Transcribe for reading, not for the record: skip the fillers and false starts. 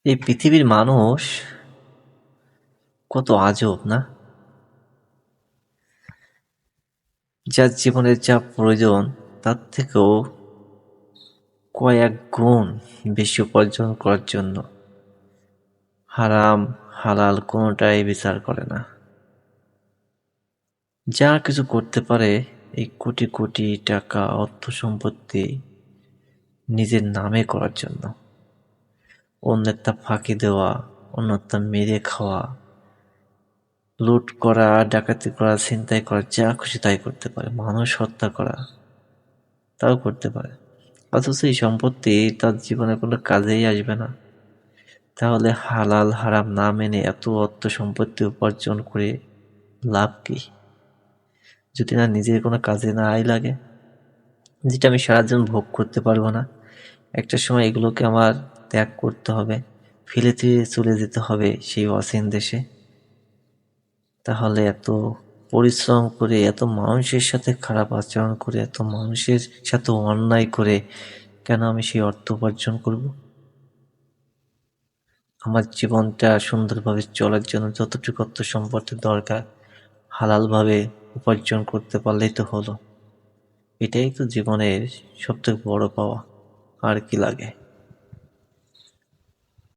এই পৃথিবীর মানুষ কত আজব না? যার জীবনের যা প্রয়োজন তার থেকেও কয়েক গুণ বেশি উপার্জন করার জন্য হারাম হালাল কোনোটাই বিচার করে না। যা কিছু করতে পারে এই কোটি কোটি টাকা অর্থ সম্পত্তি নিজের নামে করার জন্য, অন্যের তা ফাঁকি দেওয়া, অন্যের তা মেরে খাওয়া, লুট করা, ডাকাতি করা, ছিনতাই করা, যা খুশি তাই করতে পারে, মানুষ হত্যা করা তাও করতে পারে। অথচ এই সম্পত্তি তার জীবনে কোনো কাজেই আসবে না। তাহলে হালাল হারাম না মেনে এত অর্থ সম্পত্তি উপার্জন করে লাভ কি, যদি না নিজের কোনো কাজে না আয় লাগে, যেটা আমি সারা জীবন ভোগ করতে পারবো না। একটা সময় এগুলোকে আমার ত্যাগ করতে হবে, ফেলে দিয়ে চলে যেতে হবে সেই অচিন দেশে। তাহলে এত পরিশ্রম করে, এত মানুষের সাথে খারাপ আচরণ করে, এত মানুষের সাথে অন্যায় করে কেন আমি সেই অর্থ উপার্জন করব? আমার জীবনটা সুন্দরভাবে চলার জন্য যতটুকু অর্থ সম্পদের দরকার হালালভাবে উপার্জন করতে পারলেই তো হলো। এটাই তো জীবনের সবথেকে বড় পাওয়া, আর কি লাগে।